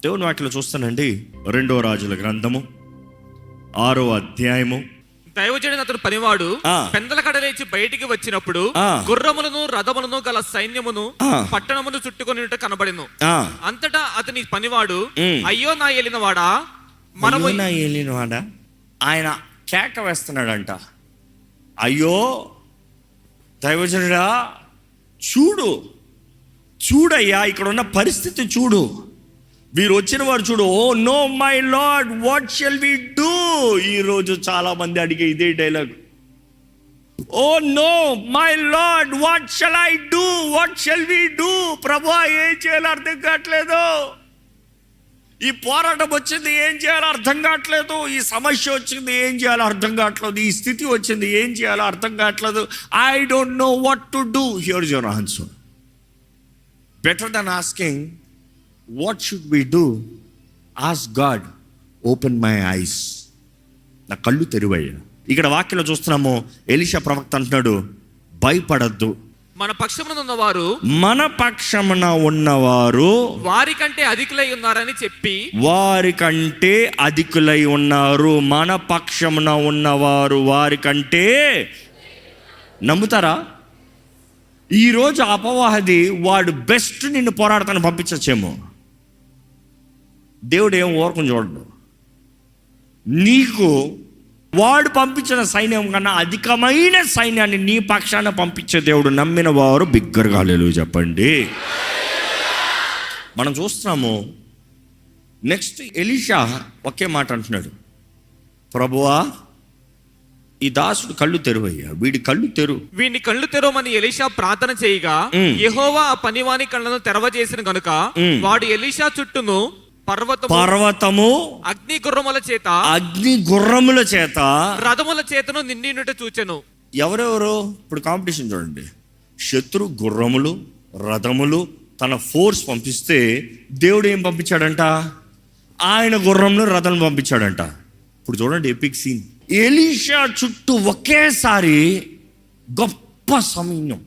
దేవుని వాక్యలో చూస్తానండి, 2 రాజుల గ్రంథము 6వ అధ్యాయము. దైవజనుడు అతడు పనివాడు పెందల కడలేచి బయటికి వచ్చినప్పుడు గుర్రములను రథములను గల సైన్యమును పట్టణమును చుట్టుకొని కనబడెను. అంతటా అతని పనివాడు, అయ్యో నా ఏలినవాడా, మనము నా ఏలినవాడా, ఆయన కేక వేస్తున్నాడంట. అయ్యో దైవజనుడా, చూడయ్యా, ఇక్కడ ఉన్న పరిస్థితి చూడు, వీరు వచ్చిన వారు చూడు. Oh no my lord, what shall we do? ఈరోజు చాలా మంది అడిగే ఇదే dialogue. Oh no my lord, what shall I do, what shall we do? ప్రభువా, ఏం చేయాలో అర్థం కావట్లేదు. ఈ పోరాటం వచ్చింది, ఏం చేయాలో అర్థం కావట్లేదు. ఈ సమస్య వచ్చింది, ఏం చేయాలో అర్థం కావట్లేదు. ఈ స్థితి వచ్చింది, ఏం చేయాలో అర్థం కావట్లేదు. I don't know what to do. Here is your answer. Better than asking what should we do, ask God, open my eyes. నా కళ్ళు తెరువయ్యా. ఇక్కడ వాక్యంలో చూస్తున్నాము, ఎలీషా ప్రవక్త అంటున్నాడు, భయపడద్దు, మన పక్షమున ఉన్నవారు వారికంటే అధికులై ఉన్నారని చెప్పి, వారికంటే అధికులై ఉన్నారు. మన పక్షమున ఉన్నవారు వారికంటే. నమ్ముతారా? ఈరోజు అపవాది వాడు బెస్ట్ నిన్ను పోరాడతాను పంపించచ్చేమో. దేవుడు ఏం ఓరకం చూడడు. నీకు వాడు పంపించిన సైన్యం కన్నా అధికమైన సైన్యాన్ని నీ పక్షాన పంపించే దేవుడు. నమ్మిన వారు బిగ్గరగా హల్లెలూయా చెప్పండి. మనం చూస్తున్నాము, నెక్స్ట్ ఎలీషా ఒకే మాట అంటున్నాడు, ప్రభువా, ఈ దాసుడు కళ్ళు తెరువయ్యా, వీడి కళ్ళు తెరు, వీడిని కళ్ళు తెరవమని ఎలీషా ప్రార్థన చేయగా, యెహోవా ఆ పనివాని కళ్ళను తెరవజేసిన గనుక వాడు ఎలీషా చుట్టూను పర్వతము అగ్ని గుర్రముల చేత రథముల చేతను నిండినట్టు చూచెను. ఎవరెవరు ఇప్పుడు కాంపిటీషన్ చూడండి. శత్రు గుర్రములు రథములు తన ఫోర్స్ పంపిస్తే దేవుడు ఏం పంపించాడంట? ఆయన గుర్రములు రథం పంపించాడంట. ఇప్పుడు చూడండి ఎపిక్ సీన్. ఎలీషా చుట్టూ ఒకేసారి గొప్ప సైన్యం,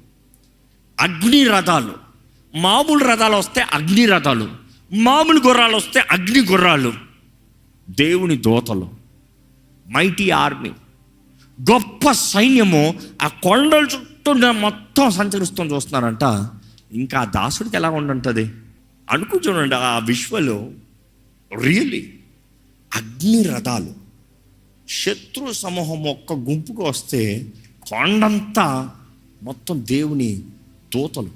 అగ్ని రథాలు. మామూలు రథాలు వస్తే అగ్ని రథాలు, మామూలు గుర్రాలు వస్తే అగ్ని గుర్రాలు, దేవుని దూతలు, మైటీ ఆర్మీ, గొప్ప సైన్యము ఆ కొండల చుట్టూ మొత్తం సంచరిస్తూ చూస్తున్నారంట. ఇంకా దాసుడికి ఎలా ఉండుంటుంది చూడండి. ఆ విశ్వలో రియల్లీ అగ్ని రథాలు, శత్రు సమూహం ఒక్క గుంపుకు వస్తే కొండంతా మొత్తం దేవుని దూతలు.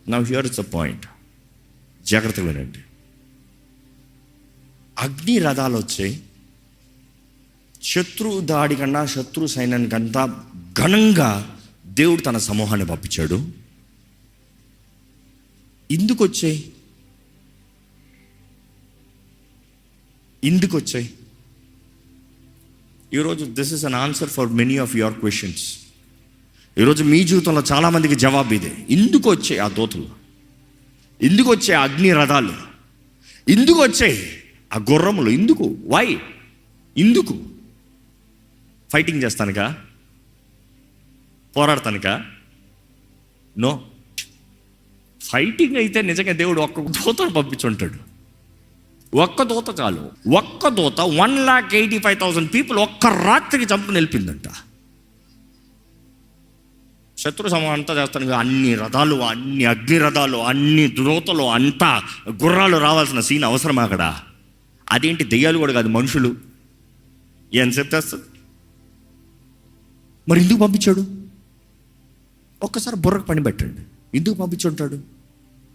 Now here is the point, జాగ్రత్తగా వినండి. అగ్ని రథాలు వచ్చాయి. శత్రు దాడి కన్నా శత్రు సైన్యానికంతా ఘనంగా దేవుడు తన సమూహాన్ని పంపించాడు. ఇందుకు వచ్చాయి ఈరోజు this is an answer for many of your questions. ఈరోజు మీ జీవితంలో చాలామందికి జవాబు ఇదే. ఇందుకు వచ్చాయి ఆ దూతలు, ఎందుకు వచ్చాయి అగ్ని రథాలు, ఎందుకు వచ్చాయి ఆ గుర్రములు. ఎందుకు? వై? ఎందుకు? ఫైటింగ్ చేస్తానుక? పోరాడతానుక? నో. ఫైటింగ్ అయితే నిజంగా దేవుడు ఒక్క దూతను పంపించుంటాడు. ఒక్క దూత చాలు. ఒక్క దూత 1,85,000 పీపుల్ ఒక్క రాత్రికి చంపుని నిలిపిందంట. శత్రు సమూహం అంతా చేస్తాను. అన్ని రథాలు, అన్ని అగ్ని రథాలు, అన్ని దూతలు, అంతా గుర్రాలు రావాల్సిన సీన్ అవసరం అక్కడ. అదేంటి, దెయ్యాలు కూడా కాదు, మనుషులు. ఎంతసేపు చేస్తుంది? మరి ఎందుకు పంపించాడు? ఒక్కసారి బుర్రకు పని పెట్టండి. ఎందుకు పంపించుంటాడు?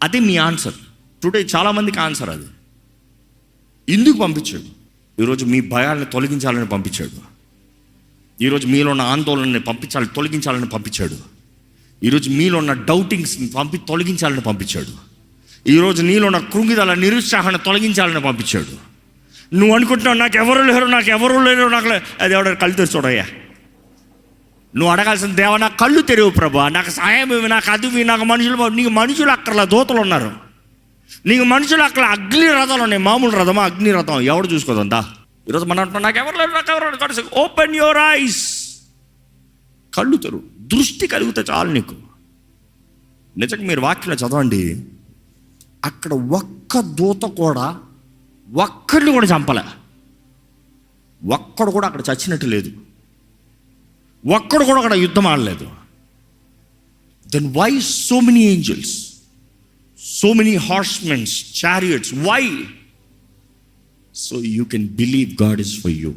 అదే మీ ఆన్సర్ టుడే. చాలామందికి ఆన్సర్ అది. ఎందుకు పంపించాడు? ఈరోజు మీ భయాలను తొలగించాలని పంపించాడు. ఈరోజు మీలో ఉన్న ఆందోళనని తొలగించాలని పంపించాడు. ఈరోజు మీలో ఉన్న డౌటింగ్స్ని తొలగించాలని పంపించాడు. ఈరోజు నీలో ఉన్న కృంగిదల నిరుత్సాహాన్ని తొలగించాలని పంపించాడు. నువ్వు అనుకుంటున్నావు నాకు ఎవరు లేరు, నాకు అది ఎవడ కళ్ళు తెరిచి చూడయ్యా. నువ్వు అడగాల్సిన, దేవా నాకు కళ్ళు తెరువు ప్రభా, నాకు సహాయం ఇవి, నాకు అది, నాకు నీకు మనుషులు అక్కర్లా, దూతలు ఉన్నారు. నీకు మనుషులు అక్కడ అగ్ని రథాలు ఉన్నాయి. మామూలు రథమా? అగ్ని రథం ఎవడు చూసుకోదంతా. ఈరోజు మనం అంటున్నాం నాకు ఎవరు లేరు. ఓపెన్ యువర్ ఐస్, కళ్ళు తెరు, దృష్టి కలిగితే చాలు నీకు. నిజంగా మీరు వాక్యంలో చదవండి. అక్కడ ఒక్క దూత కూడా ఒక్కడిని కూడా చంపలే. ఒక్కడు కూడా అక్కడ చచ్చినట్టు లేదు. ఒక్కడు కూడా అక్కడ యుద్ధం ఆడలేదు. Then why so many angels, so many horsemens, chariots? Why? So you can believe God is for you.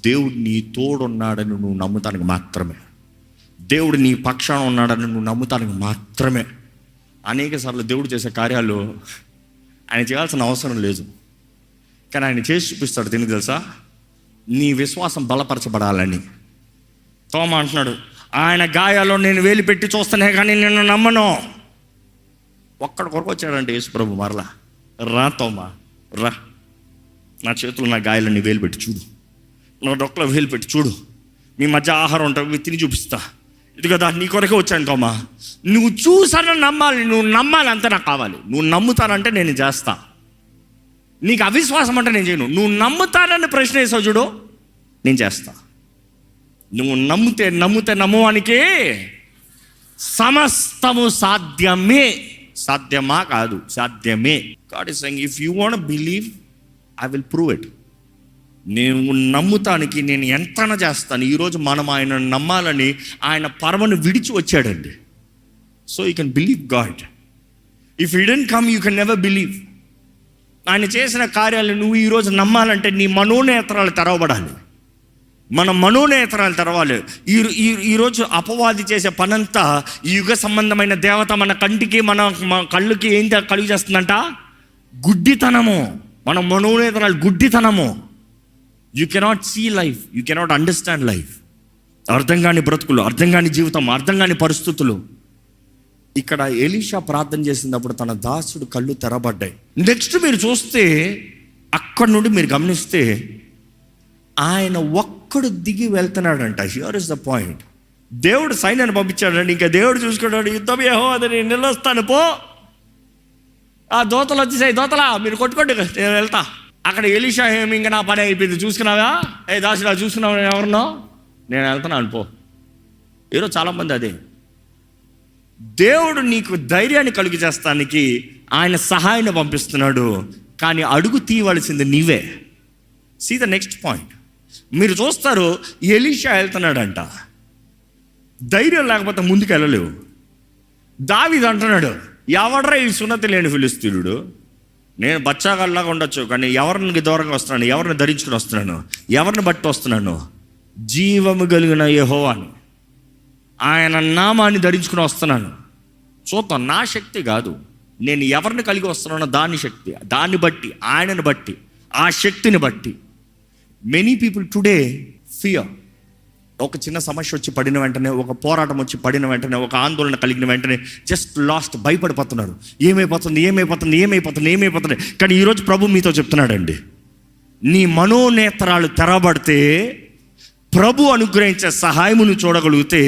దేవుడు నీ తోడున్నాడని నువ్వు నమ్ముతానికి మాత్రమే. దేవుడు నీ పక్షాన ఉన్నాడని నువ్వు నమ్ముతానికి మాత్రమే. అనేక సార్లు దేవుడు చేసే కార్యాలు ఆయన చేయాల్సిన అవసరం లేదు, కానీ ఆయన చేసి చూపిస్తాడు. దీనికి తెలుసా? నీ విశ్వాసం బలపరచబడాలని. తోమ అంటున్నాడు, ఆయన గాయాల్లో నేను వేలు పెట్టి చూస్తానే కానీ నేను నమ్మను. ఒక్కడి కొరకు వచ్చాడంటే యేసు ప్రభు మరలా, రా తోమ రా, నా చేతులు నా గాయాల్లో నీ వేలు పెట్టి చూడు, నా డొక్కలో వేలు పెట్టి చూడు, మీ మధ్య ఆహారం ఉంటుంది తిని చూపిస్తా. ఇది కదా నీ కొరకే వచ్చాను తోమా, నువ్వు చూసానని నమ్మాలి, నువ్వు నమ్మాలి అంతే నాకు కావాలి. నువ్వు నమ్ముతానంటే నేను చేస్తా. నీకు అవిశ్వాసం అంటే నేను చేయను. నువ్వు నమ్ముతానని ప్రశ్న వేసావు చూడు, నేను చేస్తా. నువ్వు నమ్మితే నమ్మువానికి సమస్తము సాధ్యమే. సాధ్యమా కాదు, సాధ్యమే. God is saying, if you want believe I will prove it. నేను నమ్ముతానికి నేను ఎంతనా చేస్తాను. ఈరోజు మనం ఆయన నమ్మాలని ఆయన పరమను విడిచి వచ్చాడండి. So you can believe God. If you don't come you can never believe. ఆయన చేసిన కార్యాలు నువ్వు ఈరోజు నమ్మాలంటే నీ మనోనేత్రాలు తెరవబడాలి. మన మనోనేత్రాలు తెరవాలి. ఈరోజు అపవాది చేసే పనంతా ఈ యుగ సంబంధమైన దేవత మన కంటికి మన కళ్ళుకి ఏం కలుగు చేస్తుందంట? గుడ్డితనము. మన మనోనేత్రాలు గుడ్డితనము. You cannot see life, you cannot understand life. అర్థం కాని బ్రతుకులు, అర్థం కాని జీవితం, అర్థం కాని పరిస్థితులు. ఇక్కడ ఎలీషా ప్రార్థన చేసినప్పుడు తన దాసుడు కళ్ళు తెరబడ్డాయి. నెక్స్ట్ మీరు చూస్తే అక్కడి నుండి మీరు గమనిస్తే ఆయన ఒక్కడు దిగి వెళ్తున్నాడంట. Here is the point. దేవుడు సైన్యాన్ని పంపించాడండి. ఇంకా దేవుడు చూసుకున్నాడు, యుద్ధం యెహోవాది, నేను నిలుస్తాను పో. ఆ దోతలు వచ్చేసాయి, దోతలా మీరు కొట్టుకోండి, నేను వెళ్తా. అక్కడ ఎలీషా ఏమి, ఇంకా నా పని అయిపోయింది, చూసుకున్నావా దాసుడా, చూసుకున్నావా ఎవరినో, నేను వెళ్తున్నాను పో. ఈరోజు చాలామంది అదే. దేవుడు నీకు ధైర్యాన్ని కలుగు చేస్తానికి ఆయన సహాయాన్ని పంపిస్తున్నాడు, కానీ అడుగు తీయవలసింది నీవే. See the next point. మీరు చూస్తారు, ఎలీషా వెళ్తున్నాడంట. ధైర్యం లేకపోతే ముందుకు వెళ్ళలేవు. దావీదు అంటున్నాడు, ఎవడ్రా ఈ సున్నతి లేని ఫిలిస్తీయుడు, నేను బచ్చాగాల్లాగా ఉండొచ్చు కానీ ఎవరిని దూరంగా వస్తున్నాను, ఎవరిని ధరించుకుని వస్తున్నాను, ఎవరిని బట్టి వస్తున్నాను? జీవము కలిగిన యెహోవాని, ఆయన నామాన్ని ధరించుకుని వస్తున్నాను. చూద్దాం, నా శక్తి కాదు, నేను ఎవరిని కలిగి వస్తున్నానో దాని శక్తి, దాన్ని బట్టి, ఆయనను బట్టి, ఆ శక్తిని బట్టి. Many people today fear. ఒక చిన్న సమస్య వచ్చి పడిన వెంటనే, ఒక పోరాటం వచ్చి పడిన వెంటనే, ఒక ఆందోళన కలిగిన వెంటనే జస్ట్ లాస్ట్, భయపడిపోతున్నారు. ఏమైపోతుంది. కానీ ఈరోజు ప్రభు మీతో చెప్తున్నాడండి, నీ మనోనేత్రాలు తెరబడితే, ప్రభు అనుగ్రహించే సహాయమును చూడగలిగితే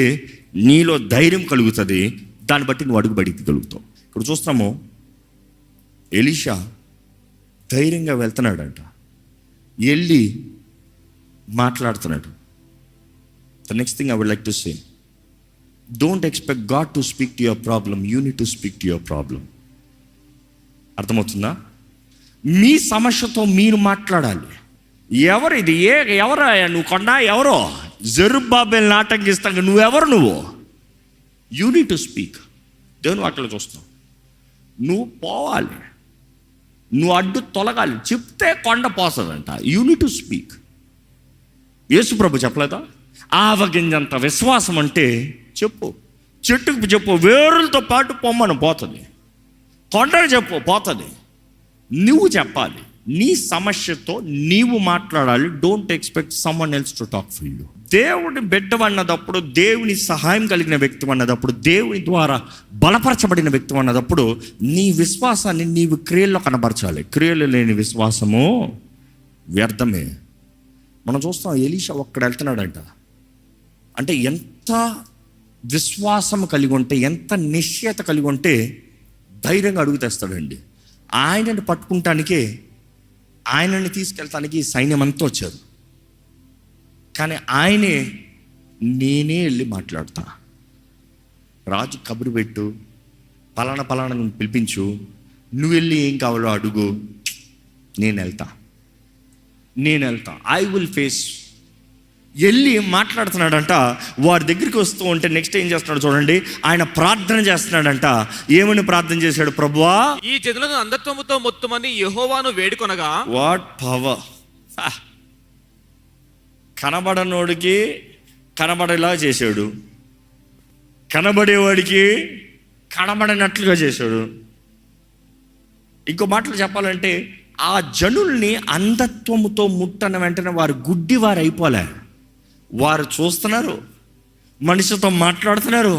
నీలో ధైర్యం కలుగుతుంది. దాన్ని బట్టి నువ్వు అడుగుబడిగలుగుతావు. ఇప్పుడు చూస్తాము, ఎలీషా ధైర్యంగా వెళ్తున్నాడంట, వెళ్ళి మాట్లాడుతున్నాడు. The next thing I would like to say, don't expect God to speak to your problem. You need to speak to your problem. అర్థమవుతుందా? మీ సమస్యతో మీరు మాట్లాడాలి. ఎవరు ఇది? ఎవరు నువ్వు? కొండ ఎవరో జెరుబ్బాబెల్ ఆటంకిస్తాక నువ్వెవరు? నువ్వు యూ నీడ్ టు స్పీక్. దేవుని వాక్యంలో చూస్తావు, నువ్వు పోవాలి, నువ్వు అడ్డు తొలగాలి. చెప్తే కొండ పోతుందంట. You need to speak. Yesu ప్రభు చెప్పలేదా? ఆవగింజంత విశ్వాసం అంటే చెప్పు, చెట్టుకు చెప్పు, వేరులతో పాటు పొమ్మను పోతుంది, కొండకు చెప్పు పోతుంది. నువ్వు చెప్పాలి, నీ సమస్యతో నీవు మాట్లాడాలి. Don't expect someone else to talk for you. దేవుని బిడ్డ అన్నదప్పుడు, దేవుని సహాయం కలిగిన వ్యక్తి అన్నదప్పుడు, దేవుని ద్వారా బలపరచబడిన వ్యక్తి అన్నదప్పుడు నీ విశ్వాసాన్ని నీవు క్రియల్లో కనబరచాలి. క్రియలు లేని విశ్వాసము వ్యర్థమే. మనం చూస్తాం, ఎలీషా ఒక్కడ వెళ్తున్నాడంట. అంటే ఎంత విశ్వాసం కలిగి ఉంటే, ఎంత నిశ్చయత కలిగి ఉంటే ధైర్యంగా అడుగు తెస్తాడండి. ఆయనని పట్టుకుంటానికే, ఆయనని తీసుకెళ్తానికి సైన్యం అంతా వచ్చారు. కానీ ఆయనే, నేనే వెళ్ళి మాట్లాడతా, రాజు కబురు పెట్టు, పలానా పిలిపించు, నువ్వు వెళ్ళి ఏం కావాలో అడుగు, నేను వెళ్తా, ఐ విల్ ఫేస్. వెళ్ళి మాట్లాడుతున్నాడంట. వారి దగ్గరికి వస్తూ ఉంటే నెక్స్ట్ ఏం చేస్తున్నాడు చూడండి, ఆయన ప్రార్థన చేస్తున్నాడంట. ఏమని ప్రార్థన చేశాడు? ప్రభువా, ఈ జనులను అంధత్వముతో మొత్తమని యెహోవాను వేడుకొనగా. Watt power! కనబడనోడికి కనబడేలా చేశాడు, కనబడేవాడికి కనబడనట్లుగా చేశాడు. ఇంకో మాటలు చెప్పాలంటే, ఆ జనుల్ని అంధత్వముతో ముట్టన వెంటనే వారు గుడ్డివారు అయిపోలే. వారు చూస్తున్నారు, మనిషితో మాట్లాడుతున్నారు,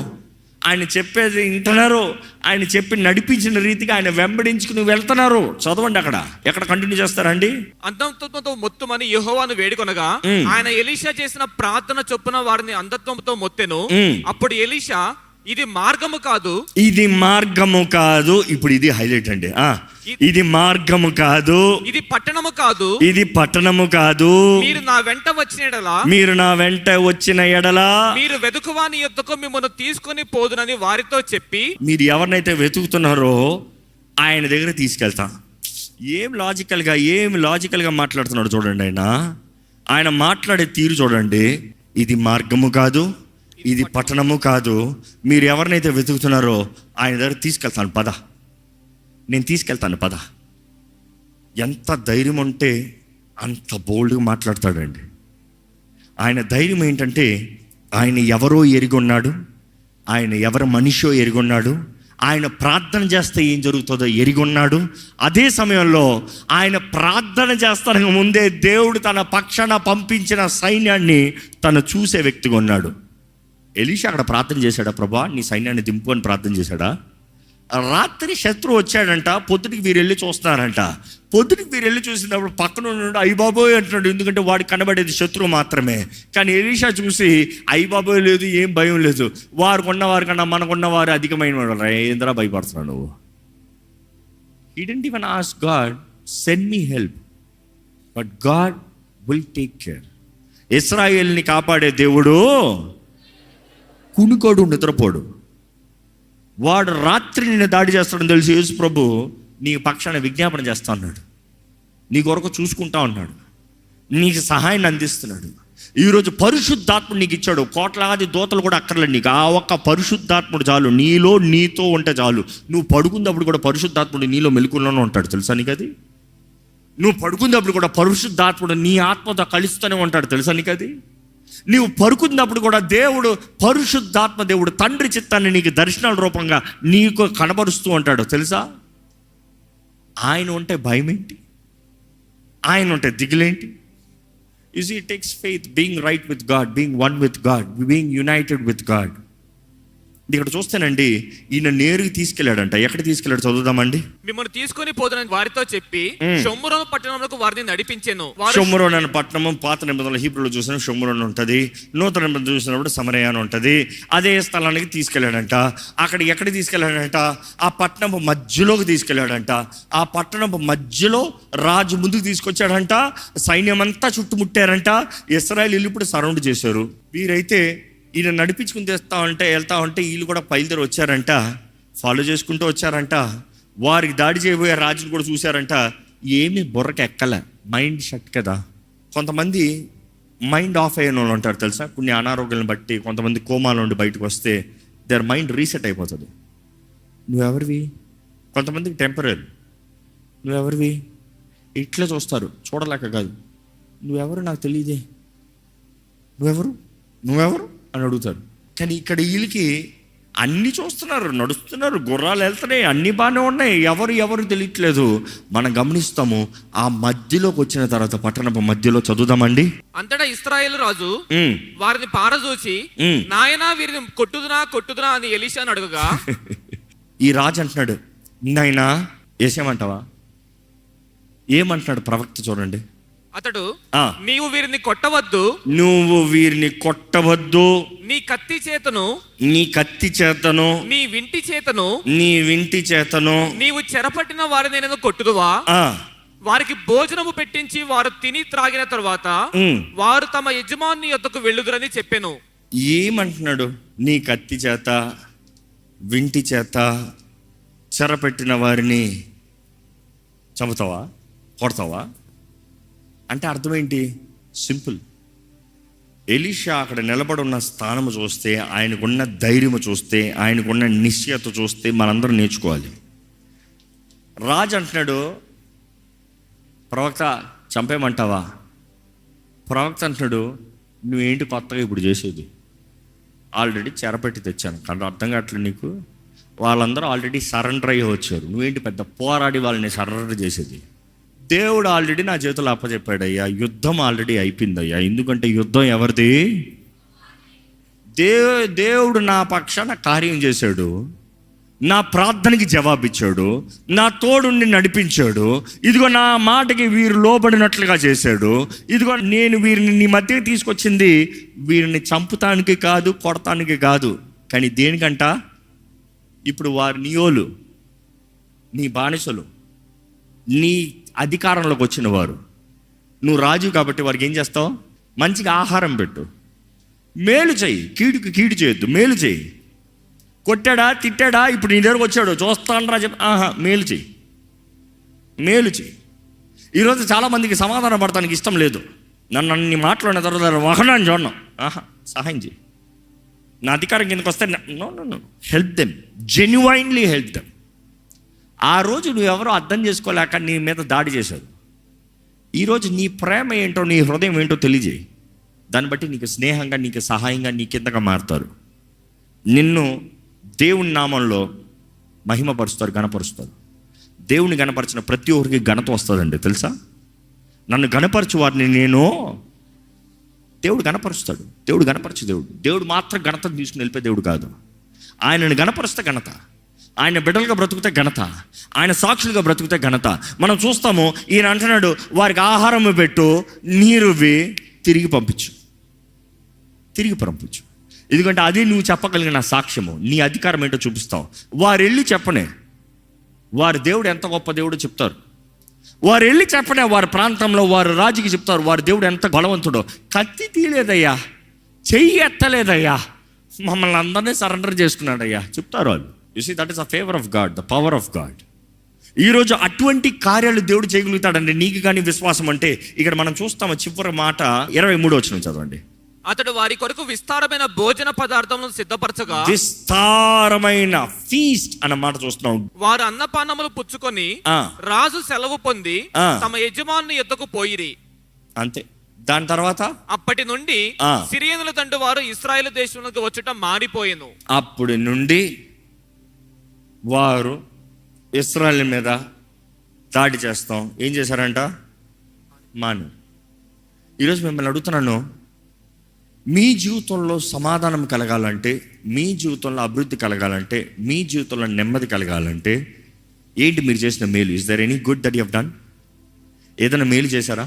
ఆయన చెప్పేది వింటున్నారు, ఆయన చెప్పి నడిపించిన రీతిగా ఆయన వెంబడించుకుని వెళ్తున్నారు. చదవండి, ఎక్కడ కంటిన్యూ చేస్తారండి? అంధత్వంతో మొత్తమని యెహోవాను వేడుకొనగా ఆయన ఎలీషా చేసిన ప్రార్థన చొప్పున వారిని అంధత్వంతో మొత్తెను. అప్పుడు ఎలీషా, ఇది మార్గము కాదు, ఇది మార్గము కాదు. ఇప్పుడు ఇది హైలైట్ అండి. ఇది మార్గము కాదు, ఇది పట్టణము కాదు, ఇది పట్టణము కాదు. మీరు నా వెంట వచ్చిన ఎడల మీరు వెతుకువాని యొద్దకు మిమ్మల్ని తీసుకొని పోదునని వారితో చెప్పి. మీరు ఎవరినైతే వెతుకుతున్నారో ఆయన దగ్గర తీసుకెళ్తా. ఏం లాజికల్గా మాట్లాడుతున్నాడు చూడండి. ఆయన మాట్లాడే తీరు చూడండి. ఇది మార్గము కాదు, ఇది పట్టణము కాదు. మీరు ఎవరినైతే వెతుకుతున్నారో ఆయన దగ్గర తీసుకెళ్తాను పద, నేను తీసుకెళ్తాను పద. ఎంత ధైర్యం ఉంటే అంత బోల్డ్గా మాట్లాడతాడండి. ఆయన ధైర్యం ఏంటంటే, ఆయన ఎవరో ఎరిగొన్నాడు, ఆయన ఎవరి మనిషో ఎరిగొన్నాడు, ఆయన ప్రార్థన చేస్తే ఏం జరుగుతుందో ఎరిగొన్నాడు. అదే సమయంలో ఆయన ప్రార్థన చేస్తానికి ముందే దేవుడు తన పక్షాన పంపించిన సైన్యాన్ని తను చూసే వ్యక్తిగా ఉన్నాడు. ఎలీషా అక్కడ ప్రార్థన చేశాడా? ప్రభా, నీ సైన్యాన్ని దింపు అని ప్రార్థన చేశాడా? రాత్రి శత్రువు వచ్చాడంట, పొద్దుటికి వీరు వెళ్ళి చూస్తున్నారంట. పొద్దుటికి వీరు వెళ్ళి చూసినప్పుడు పక్కన ఉన్నాడు, అయ్యబాబోయ్ అంటున్నాడు. ఎందుకంటే వాడికి కనబడేది శత్రువు మాత్రమే. కానీ ఎలీషా చూసి అయ్యబాబోయ్ లేదు, ఏం భయం లేదు. వారు కొన్నవారు కన్నా మనకున్నవారు అధికమైన వాడు. ఏంద్రా భయపడుతున్నావు నువ్వు? He didn't even ask God, send me help, but God will take care. ఇశ్రాయేలుని కాపాడే దేవుడు కునుకోడు, నిద్రపోడు. వాడు రాత్రి నిన్ను దాడి చేస్తాడని తెలిసి యేసు ప్రభు నీ పక్షాన విజ్ఞాపన చేస్తా ఉన్నాడు, నీ కొరకు చూసుకుంటా ఉన్నాడు, నీకు సహాయాన్ని అందిస్తున్నాడు. ఈరోజు పరిశుద్ధాత్ముడు నీకు ఇచ్చాడు. కోట్లాది దూతలు కూడా అక్కర్లేదు నీకు. ఆ ఒక్క పరిశుద్ధాత్ముడు చాలు, నీతో ఉంటే చాలు. నువ్వు పడుకున్నప్పుడు కూడా పరిశుద్ధాత్ముడు నీలో మెలకువలోనే ఉంటాడు, తెలుసా నీకు అది? నువ్వు పడుకున్నప్పుడు కూడా పరిశుద్ధాత్ముడు నీ ఆత్మతో కలుస్తూనే ఉంటాడు, తెలుసా నీకు అది? నీవు పడుకున్నప్పుడు కూడా దేవుడు, పరిశుద్ధాత్మ దేవుడు తండ్రి చిత్తాన్ని నీకు దర్శనాల రూపంగా నీకు కనబరుస్తూ ఉంటాడు, తెలుసా? ఆయన ఉంటే భయం ఏంటి? ఆయన ఉంటే దిగులేంటి? You see, it takes faith, being right with God, being one with God, being united with God. ఇక్కడ చూస్తానండి, ఈయన నేరుగా తీసుకెళ్ళాడంట. ఎక్కడ తీసుకెళ్ళాడు చదువుదామండి. మిమ్మల్ని తీసుకొని పోదని వారితో చెప్పి షోమ్రోను పట్టణంలోకి వారిని నడిపించాను. షోమ్రోను అనే పట్టణము పాత నిబంధనల హీబ్రూలో చూసిన షోమ్రోను ఉంటుంది, నూతన నిబంధన చూసినప్పుడు సమరయ అని ఉంటుంది. అదే స్థలానికి తీసుకెళ్ళాడంట. ఎక్కడ తీసుకెళ్ళాడంట? ఆ పట్టణం మధ్యలోకి తీసుకెళ్ళాడంట. ఆ పట్టణం మధ్యలో రాజు ముందుకు తీసుకొచ్చాడంట. సైన్యం అంతా చుట్టుముట్టారంట. ఇశ్రాయేలీయులు ఇప్పుడు సరౌండ్ చేశారు. వీరైతే ఈయన నడిపించుకుని వెళ్తా ఉంటే వీళ్ళు కూడా బయలుదేరి వచ్చారంట, ఫాలో చేసుకుంటూ వచ్చారంట. వారికి దాడి చేయబోయే రాజులు కూడా చూశారంట. ఏమీ బుర్రకి ఎక్కలే, మైండ్ షట్ కదా. కొంతమంది మైండ్ ఆఫ్ అయిన వాళ్ళు ఉంటారు, తెలుసా? కొన్ని అనారోగ్యాలను బట్టి కొంతమంది కోమాల నుండి బయటకు వస్తే దేర్ మైండ్ రీసెట్ అయిపోతుంది. నువ్వెవరివి? కొంతమందికి టెంపరీ. నువ్వెవరివి? ఇట్లా చూస్తారు, చూడలేక కాదు. నువ్వెవరు నాకు తెలియదే, నువ్వెవరు అని అడుగుతారు. కానీ ఇక్కడ వీళ్ళకి అన్నీ చూస్తున్నారు, నడుస్తున్నారు, గుర్రాలు వెళ్తున్నాయి, అన్నీ బాగానే ఉన్నాయి, ఎవరు తెలియట్లేదు. మనం గమనిస్తాము. ఆ మధ్యలోకి వచ్చిన తర్వాత పట్టణపు మధ్యలో చదువుదామండి. అంతటా ఇశ్రాయేలు రాజు వారిని పారజూచి, నాయనా వీరిని కొట్టుదునా అని ఎలీషాను అడగగా, ఈ రాజు అంటున్నాడు, నాయనా వేసేమంటావా? ఏమంటున్నాడు ప్రవక్త చూడండి. అతడు, నీవు వీరిని కొట్టవద్దు, నీ కత్తి చేతను నీ వింటి చేతను నీవు చెరపట్టిన వారిని నేను కొట్టుదువా? వారికి భోజనము పెట్టించి వారు తిని త్రాగిన తరువాత వారు తమ యజమాని యొద్దకు వెళ్ళుదురని చెప్పెను. ఏమంటున్నాడు? నీ కత్తి చేత, వింటి చేత చెరపెట్టిన వారిని చంపుతావా, కొడతావా అంటే అర్థం ఏంటి? సింపుల్. ఎలీషా అక్కడ నిలబడి ఉన్న స్థానము చూస్తే, ఆయనకున్న ధైర్యము చూస్తే, ఆయనకున్న నిశ్చయత చూస్తే మనందరం నేర్చుకోవాలి. రాజు అంటున్నాడు, ప్రవక్త చంపేయమంటావా? ప్రవక్త అంటున్నాడు, నువ్వేంటి కొత్తగా ఇప్పుడు చేసేది? ఆల్రెడీ చెరపెట్టి తెచ్చాను. కానీ అర్థం కావట్లేదు నీకు? వాళ్ళందరూ ఆల్రెడీ సరెండర్ అయ్యి వచ్చారు, నువ్వేంటి పెద్ద పోరాడి వాళ్ళని సరెండర్ చేసేది? దేవుడు ఆల్రెడీ నా చేతులు అప్పచెప్పాడయ్యా, యుద్ధం ఆల్రెడీ అయిపోయిందయ్యా. ఎందుకంటే యుద్ధం ఎవరిది? దేవుడు నా పక్షాన కార్యం చేశాడు, నా ప్రార్థనకి జవాబిచ్చాడు, నా తోడుని నడిపించాడు. ఇదిగో నా మాటకి వీరు లోబడినట్లుగా చేశాడు. ఇదిగో నేను వీరిని నీ మధ్యకి తీసుకొచ్చింది వీరిని చంపుతానికి కాదు, కొడతానికి కాదు, కానీ దేనికంట? ఇప్పుడు వారు నీయోలు, నీ బానిసలు, నీ అధికారంలోకి వచ్చిన వారు. నువ్వు రాజు కాబట్టి వారికి ఏం చేస్తావు? మంచిగా ఆహారం పెట్టు, మేలు చెయ్యి, కీడుకి కీడు చేయొద్దు, మేలు చెయ్యి. కొట్టాడా, తిట్టాడా, ఇప్పుడు నీ దగ్గరకు వచ్చాడు, చూస్తానరా చెప్పి మేలు చెయ్యి, మేలు చెయ్యి. ఈరోజు చాలామందికి సమాధానం పడటానికి ఇష్టం లేదు. నన్ను అన్ని మాట్లాడిన తర్వాత వహనాన్ని చూడను, సహాయం చేయి. నా అధికారం కిందకి వస్తే నో, help them, genuinely help them. ఆ రోజు నువ్వెవరో అర్థం చేసుకోలేక నీ మీద దాడి చేశారు. ఈరోజు నీ ప్రేమ ఏంటో, నీ హృదయం ఏంటో తెలియజేయి. దాన్ని బట్టి నీకు స్నేహంగా, నీకు సహాయంగా, నీ కిందగా మారుతారు. నిన్ను దేవుని నామంలో మహిమపరుస్తారు, గణపరుస్తారు. దేవుని గణపరిచిన ప్రతి ఒక్కరికి ఘనత వస్తుందండి, తెలుసా? నన్ను గణపరచు వారిని నేను, దేవుడు గణపరుస్తాడు. దేవుడు గణపరచు దేవుడు మాత్రం ఘనతను తీసుకుని వెళ్ళిపోయే దేవుడు కాదు. ఆయనను గణపరిస్తే ఘనత, ఆయన బిడ్డలుగా బ్రతుకుతే ఘనత, ఆయన సాక్షులుగా బ్రతుకుతే ఘనత. మనం చూస్తాము, ఈయన అంటున్నాడు, వారికి ఆహారం పెట్టు, నీరువి, తిరిగి పంపించు. ఎందుకంటే అది నువ్వు చెప్పగలిగిన సాక్ష్యము, నీ అధికారం ఏంటో చూపిస్తావు. వారు వెళ్ళి చెప్పనే, వారి దేవుడు ఎంత గొప్ప దేవుడో చెప్తారు. వారు వెళ్ళి చెప్పనే, వారి ప్రాంతంలో వారు రాజుకి చెప్తారు, వారి దేవుడు ఎంత బలవంతుడో. కత్తి తీయలేదయ్యా, చెయ్యి ఎత్తలేదయ్యా, మమ్మల్ని అందరినీ సరెండర్ చేసుకున్నాడయ్యా చెప్తారు వాళ్ళు. You see, that is the favour of God, the power of God. ఈరోజు అటువంటి కార్యాలు దేవుడు చేయగలుగుతాడండి నీకు కానీ విశ్వాసం అంటే. ఇక్కడ మనం చూస్తాము చివరి మాట 23వ వచనం చదవండి. అతడు వారి కొరకు విస్తారమైన భోజన పదార్థములను సిద్ధపరచగా, విస్తారమైన ఫీస్ట్ అన్న మాట చూస్తున్నాం. వారు అన్నపానములు పుచ్చుకొని రాజు సెలవు పొంది తమ యజమాని యొద్దకు పోయిరి. అంతే. దాని తర్వాత అప్పటి నుండి సిరియనుల దండు వారు ఇశ్రాయేలు దేశంలోకి వచ్చుట మారిపోయెను. అప్పటి నుండి వారు ఇశ్రాయేలు మీద దాడి చేస్తాం ఏం చేశారంట? మాను. ఈరోజు మిమ్మల్ని అడుగుతున్నాను, మీ జీవితంలో సమాధానం కలగాలంటే, మీ జీవితంలో అభివృద్ధి కలగాలంటే, మీ జీవితంలో నెమ్మది కలగాలంటే ఏంటి మీరు చేసిన మేలు? Is there any good that you have done? ఏదైనా మేలు చేశారా?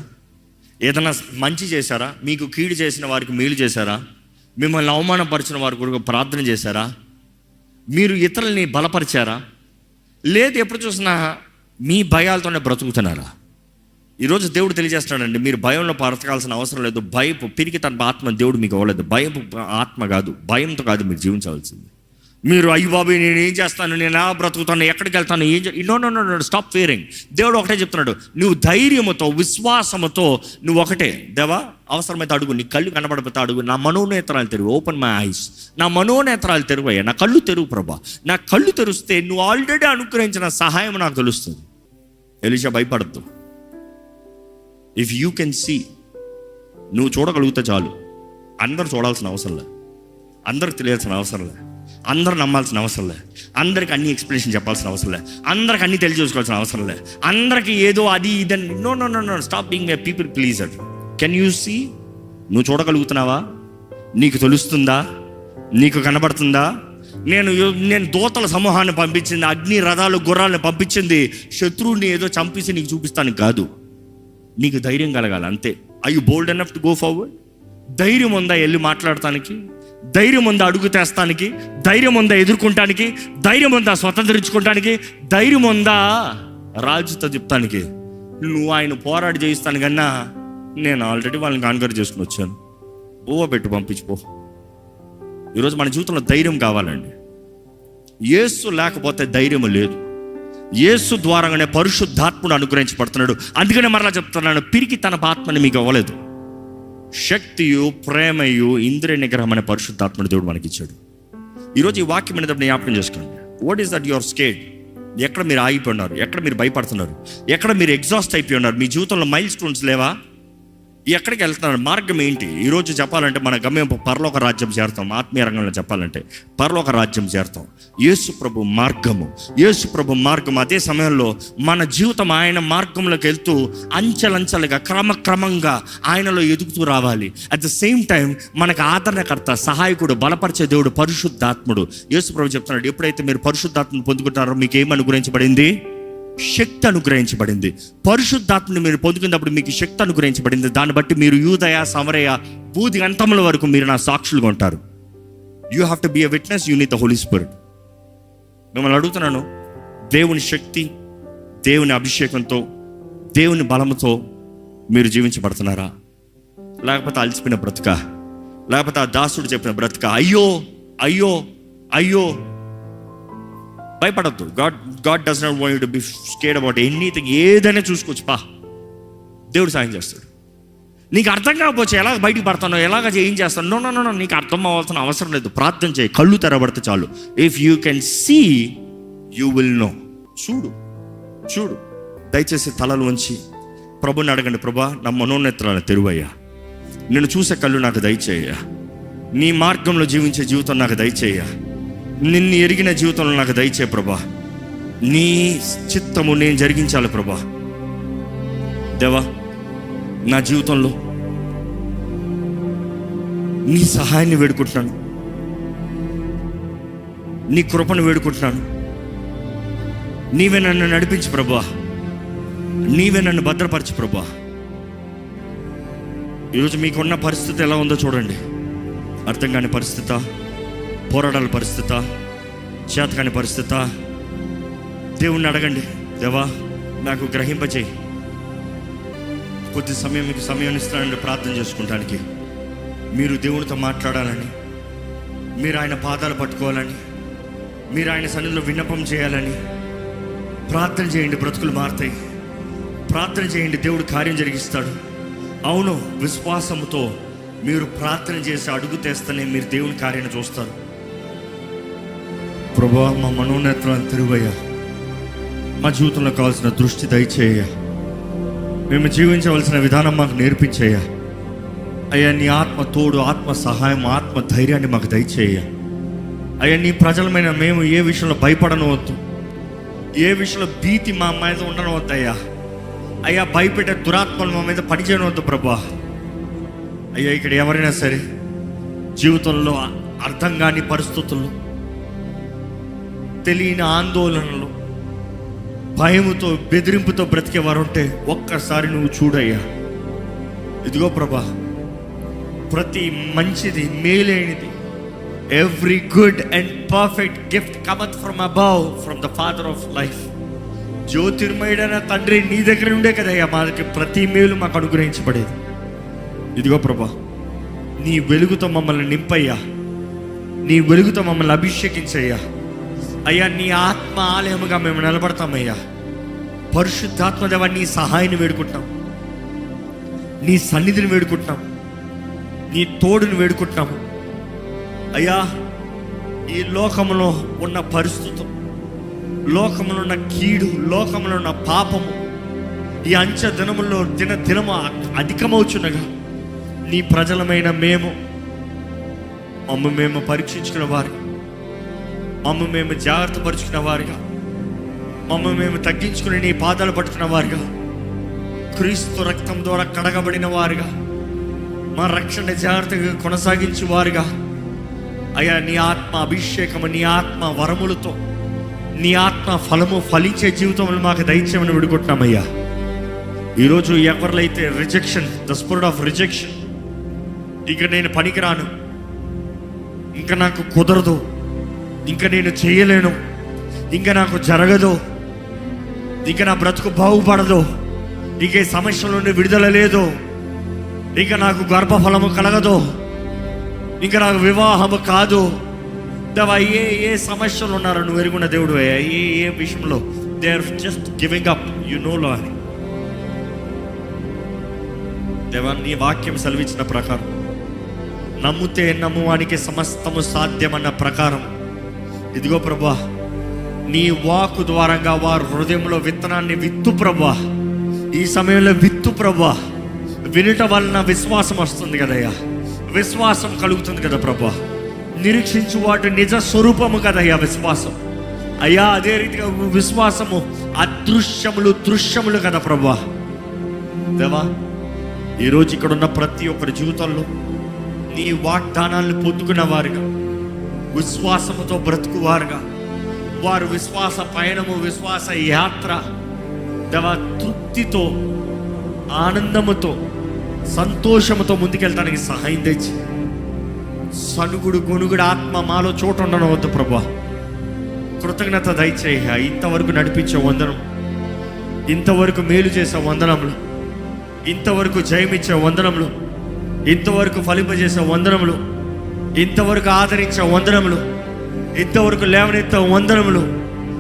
ఏదైనా మంచి చేశారా? మీకు కీడు చేసిన వారికి మేలు చేశారా? మిమ్మల్ని అవమానపరిచిన వారి కొరకు ప్రార్థన చేశారా? మీరు ఇతరులని బలపరిచారా? లేదు, ఎప్పుడు చూసినా మీ భయాలతోనే బ్రతుకుతున్నారా? ఈరోజు దేవుడు తెలియజేస్తున్నాడండి, మీరు భయంలో బ్రతకాల్సిన అవసరం లేదు. భయపు పిరికి తన ఆత్మ దేవుడు మీకు ఇవ్వలేదు. భయపు ఆత్మ కాదు, భయంతో కాదు మీరు జీవించవలసింది. మీరు అయ్యి బాబు నేను ఏం చేస్తాను, నేను ఎలా బ్రతుకుతాను, ఎక్కడికి వెళ్తాను, నో, స్టాప్ ఫియరింగ్. దేవుడు ఒకటే చెప్తున్నాడు, నువ్వు ధైర్యముతో, విశ్వాసముతో నువ్వు ఒకటే, దేవా అవసరమైతే అడుగు, నీ కళ్ళు కనబడిపోతే అడుగు, నా మనోనేత్రాలు తెరువు, ఓపెన్ మై ఐస్, నా మనోనేత్రాలు తెరువయ్యా, నా కళ్ళు తెరువు ప్రభా. నా కళ్ళు తెరిస్తే నువ్వు ఆల్రెడీ అనుగ్రహించిన సహాయం నాకు తెలుస్తుంది. ఎలీషా భయపడద్దు. ఇఫ్ యూ కెన్ సీ, నువ్వు చూడగలిగితే చాలు. అందరు చూడాల్సిన అవసరం లే, అందరికి తెలియాల్సిన అవసరం లే, అందరు నమ్మాల్సిన అవసరం లే, అందరికి అన్ని ఎక్స్ప్లెనేషన్ చెప్పాల్సిన అవసరం లే, అందరికి అన్ని తెలియజేసుకోవాల్సిన అవసరం లే, అందరికి ఏదో అది ఇదని. No, stop being a people pleaser. Can you see? నువ్వు చూడగలుగుతున్నావా? నీకు తెలుస్తుందా? నీకు కనబడుతుందా? నేను దూతల సమూహాన్ని పంపించింది, అగ్ని రథాలు గుర్రాలను పంపించింది శత్రువుని ఏదో చంపేసి నీకు చూపిస్తానికి కాదు. నీకు ధైర్యం కలగాలి అంతే. I you bold enough to go forward? ధైర్యం ఉందా వెళ్ళి మాట్లాడటానికి? ధైర్యం ఉందా అడుగు తెస్తానికి? ధైర్యం ఉందా ఎదుర్కొంటానికి? ధైర్యం ఉందా స్వతంత్రించుకోవటానికి? ధైర్యం ఉందా రాజుతో చెప్తానికి? నువ్వు ఆయన పోరాడి చేయిస్తాను కన్నా నేను ఆల్రెడీ వాళ్ళని కాన్కర్ చేసుకుని వచ్చాను. పెట్టి పంపించిపో. ఈరోజు మన జీవితంలో ధైర్యం కావాలండి. యేసు లేకపోతే ధైర్యం లేదు. యేసు ద్వారానే పరిశుద్ధాత్ముడు అనుగ్రహించబడుతున్నాడు. అందుకనే మరలా చెప్తున్నాను, పిరికి తన ఆత్మని మీకు ఇవ్వలేదు. శక్తియు, ప్రేమయు, ఇంద్రియ నిగ్రహం అనే పరిశుద్ధాత్ముడు దేవుడు మనకి ఇచ్చాడు. ఈరోజు ఈ వాక్యం అనేటప్పుడు జ్ఞాపకం చేసుకోండి. What is that your scared? ఎక్కడ మీరు ఆగిపోయి ఉన్నారు? ఎక్కడ మీరు భయపడుతున్నారు? ఎక్కడ మీరు ఎగ్జాస్ట్ అయిపోయి ఉన్నారు? మీ జీవితంలో మైల్ స్టోన్స్ లేవా? ఎక్కడికి వెళ్తున్నారు? మార్గం ఏంటి? ఈరోజు చెప్పాలంటే మన గమ్యం పరలోక రాజ్యం చేరుతాం. ఆత్మీయ రంగంలో చెప్పాలంటే పరలోక రాజ్యం చేరుతాం. యేసు ప్రభు మార్గము, యేసు ప్రభు మార్గం. అదే సమయంలో మన జీవితం ఆయన మార్గంలోకి వెళ్తూ అంచెలంచెలుగా క్రమక్రమంగా ఆయనలో ఎదుగుతూ రావాలి. అట్ ద సేమ్ టైం మనకు ఆదరణకర్త, సహాయకుడు, బలపరిచే దేవుడు పరిశుద్ధాత్ముడు. యేసు ప్రభు చెప్తున్నాడు, ఎప్పుడైతే మీరు పరిశుద్ధాత్మను పొందుకుంటారో మీకు ఏం అనుగ్రహించబడింది? శక్తి అనుగ్రహించబడింది. పరిశుద్ధాత్మని మీరు పొందుకున్నప్పుడు మీకు శక్తి అనుగ్రహించబడింది. దాన్ని బట్టి మీరు యూదయ, సమరయ, బూది అంతముల వరకు మీరు నా సాక్షులుగా ఉంటారు. You have to be a witness. You need the Holy Spirit. మిమ్మల్ని అడుగుతున్నాను, దేవుని శక్తి, దేవుని అభిషేకంతో, దేవుని బలంతో మీరు జీవించబడుతున్నారా? లేకపోతే అలసిపోయిన బ్రతుక? లేకపోతే ఆ దాసుడు చెప్పిన బ్రతుక? అయ్యో అయ్యో అయ్యో. భయపడద్దు. God does not want you to be scared about anything. ఏదైనా చూసుకోవచ్చు, పా, దేవుడు సాయం చేస్తాడు. నీకు అర్థం కాకపోవచ్చు ఎలాగ బయటికి పడతానో, ఎలాగ ఏం చేస్తాను. నో నో నో, నీకు అర్థం అవ్వాల్సిన అవసరం లేదు. ప్రార్థన చేయి, కళ్ళు తెరబడితే చాలు. If you can see, you will know. చూడు చూడు. దయచేసి తలలు ఉంచి ప్రభుని అడగండి, ప్రభా నా మనోనేత్రాలను తెరువయ్యా, నేను చూసే కళ్ళు నాకు దయచేయ్యా, నీ మార్గంలో జీవించే జీవితం నాకు దయచేయ్యా, నిన్ను ఎరిగిన జీవితంలో నాకు దయచే ప్రభా, నీ చిత్తము నేను జరిగించాలి ప్రభా. దేవా, నా జీవితంలో నీ సహాయాన్ని వేడుకుంటున్నాను, నీ కృపను వేడుకుంటున్నాను. నీవే నన్ను నడిపించు ప్రభా, నీవే నన్ను భద్రపరచు ప్రభా. ఈరోజు మీకున్న పరిస్థితి ఎలా ఉందో చూడండి. అర్థం కాని పరిస్థితి, పోరాడాల పరిస్థితి, చేతకాని పరిస్థితి, దేవుణ్ణి అడగండి, దేవా నాకు గ్రహింపచేయి. కొద్ది సమయం మీకు సమయం ఇస్తానండి ప్రార్థన చేసుకుంటానికి. మీరు దేవునితో మాట్లాడాలని, మీరు ఆయన పాదాలు పట్టుకోవాలని, మీరు ఆయన సన్నిధిలో విన్నపం చేయాలని ప్రార్థన చేయండి. బ్రతుకులు మారుతాయి. ప్రార్థన చేయండి, దేవుడు కార్యం జరిగిస్తాడు. అవును, విశ్వాసముతో మీరు ప్రార్థన చేసి అడుగు తెస్తేనే మీరు దేవుని కార్యాన్ని చూస్తారు. ప్రభువా, మా మనోనేత్రాలను తెరువయ్యా, మా జీవితంలో కావాల్సిన దృష్టి దయచేయ, మేము జీవించవలసిన విధానం మాకు నేర్పించేయ. అయ్యా, నీ ఆత్మ తోడు, ఆత్మ సహాయం, ఆత్మ ధైర్యాన్ని మాకు దయచేయ. అయ్యా, నీ ప్రజలమైన మేము ఏ విషయంలో భయపడనవద్దు, ఏ విషయంలో భీతి మా మీద ఉండనవద్దు. అయ్యా అయ్యా, భయపెట్టే దురాత్మలు మా మీద పనిచేయనవద్దు ప్రభా. అయ్యా, ఇక్కడ ఎవరైనా సరే జీవితంలో అర్థం కాని పరిస్థితుల్లో, తెలియని ఆందోళనలు, భయముతో, బెదిరింపుతో బ్రతికేవారు ఉంటే ఒక్కసారి నువ్వు చూడయ్యా. ఇదిగో ప్రభా, ప్రతి మంచిది, మేలైనది, every good and perfect gift cometh from above, from the Father of life. జ్యోతిర్మయుడైన తండ్రి నీ దగ్గర ఉండే కదయ్యా మాకు ప్రతి మేలు మాకు అనుగ్రహించబడేది. ఇదిగో ప్రభా, నీ వెలుగుతో మమ్మల్ని నింపయ్యా, నీ వెలుగుతో మమ్మల్ని అభిషేకించయ్యా. అయ్యా, నీ ఆత్మ ఆలయముగా మేము నిలబడతామయ్యా. పరిశుద్ధాత్మ దేవా, నీ సహాయాన్ని వేడుకుంటున్నాం, నీ సన్నిధిని వేడుకుంటున్నాం, నీ తోడుని వేడుకుంటున్నాము. అయ్యా, ఈ లోకంలో ఉన్న పరిస్థితులు, లోకంలో ఉన్న కీడు, లోకంలో ఉన్న పాపము, ఈ అంచె దినముల్లో దినము అధికమవుచున్నగా నీ ప్రజలమైన మేము మేము పరీక్షించుకున్న వారిగా, మేము జాగ్రత్త పరుచుకున్న వారిగా, మేము తగ్గించుకుని నీ పాదాలు పట్టుకున్న వారిగా, క్రీస్తు రక్తం ద్వారా కడగబడిన వారిగా, మా రక్షణ జాగ్రత్తగా కొనసాగించు వారిగా, అయ్యా నీ ఆత్మ అభిషేకము, నీ ఆత్మ వరములతో, నీ ఆత్మ ఫలము ఫలించే జీవితంలో మాకు దయచేయమని విడుకుంటున్నామయ్యా. ఈరోజు ఎవరిలైతే rejection, the spirit of rejection, ఇక నేను పనికిరాను, ఇంకా నాకు కుదరదు, ఇంకా నేను చేయలేను, ఇంకా నాకు జరగదు, ఇంకా నా బ్రతుకు బాగుపడదు, ఇక ఈ సమస్యల నుండి విడుదల లేదు, ఇక నాకు గర్భఫలము కలగదు, ఇంకా నాకు వివాహము కాదు. దేవా, ఏ సమస్యలు ఉన్నారో నువ్వు ఎరుగున్న దేవుడు. ఏ విషయంలో they are just giving up. You know lord. దేవా, నీ వాక్యం సెలవిచ్చిన ప్రకారం, నమ్ముతే నమ్మువానికి సమస్తము సాధ్యమన్న ప్రకారం, ఇదిగో ప్రభువా, నీ వాక్కు ద్వారంగా వారు హృదయంలో విత్తనాన్ని విత్తు ప్రభువా. ఈ సమయంలో విత్తు ప్రభువా. వినుట వలన విశ్వాసం వస్తుంది కదయ్యా, విశ్వాసం కలుగుతుంది కదా ప్రభువా. నిరీక్షించు వాటి నిజ స్వరూపము కదయ్యా విశ్వాసం. అయ్యా, అదే రీతిగా విశ్వాసము అదృశ్యములు దృశ్యములు కదా ప్రభువా. దేవా, ఈరోజు ఇక్కడ ఉన్న ప్రతి ఒక్కరి జీవితంలో నీ వాగ్దానాలను పొందుకున్న వారుగా, విశ్వాసముతో బ్రతుకువారుగా, వారు విశ్వాస పయనము, విశ్వాస యాత్ర దేవా తృప్తితో, ఆనందముతో, సంతోషముతో ముందుకెళ్తానికి సహాయం తెచ్చి, సనుగుడు గొనుగుడు ఆత్మ మాలో చోటు ఉండనవద్దు ప్రభువా. కృతజ్ఞత దయచేయ. ఇంతవరకు నడిపించే వందనం, ఇంతవరకు మేలు చేసే వందనములు, ఇంతవరకు జయమిచ్చే వందనములు, ఇంతవరకు ఫలింపజేసే వందనములు, ఇంతవరకు ఆదరించే వందనములు, ఇంతవరకు లేవనెత్తే వందనములు.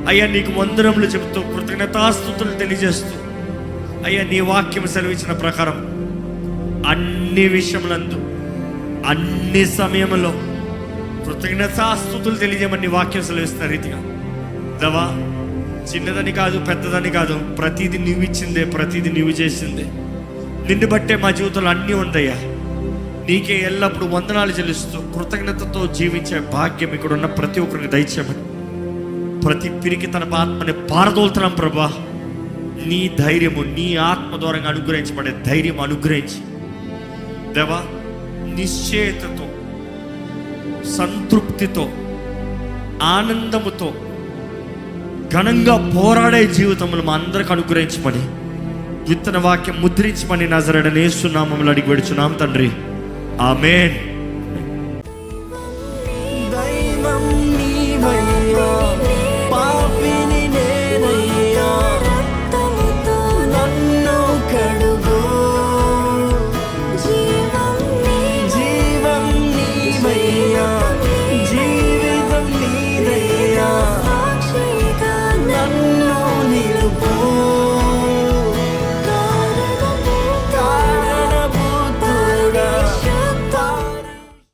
అయ్యా, నీకు వందనములు చెబుతూ కృతజ్ఞతాస్తుతులు తెలియజేస్తూ, అయ్యా, నీ వాక్యం సెలవిచ్చిన ప్రకారం అన్ని విషయములందు, అన్ని సమయంలో కృతజ్ఞతాస్తుతులు తెలియజేయమని నీ వాక్యం సెలవిస్తున్న రీతిగా దేవా, చిన్నదని కాదు, పెద్దదని కాదు, ప్రతిదీ నీవు ఇచ్చిందే, ప్రతిదీ నీవు చేసిందే. నిన్ను బట్టే మా జీవితంలో అన్నీ ఉందయ్యా. నీకే ఎల్లప్పుడూ వందనాలు చెల్లిస్తూ కృతజ్ఞతతో జీవించే భాగ్యం ఇక్కడ ఉన్న ప్రతి ఒక్కరికి దయచేయమని, ప్రతి పిరికి తన ఆత్మని పారదోలుతున్నాం ప్రభా. నీ ధైర్యము, నీ ఆత్మ ద్వారంగా అనుగ్రహించబడే ధైర్యం అనుగ్రహించి దేవా, నిశ్చయతతో, సంతృప్తితో, ఆనందముతో ఘనంగా పోరాడే జీవితములు మా అందరికి అనుగ్రహించమని, విత్తన వాక్యం ముద్రించమని నజరేయుడైన యేసు నామములో అడిగి వేడుచున్నాం తండ్రి. ఆమేన్.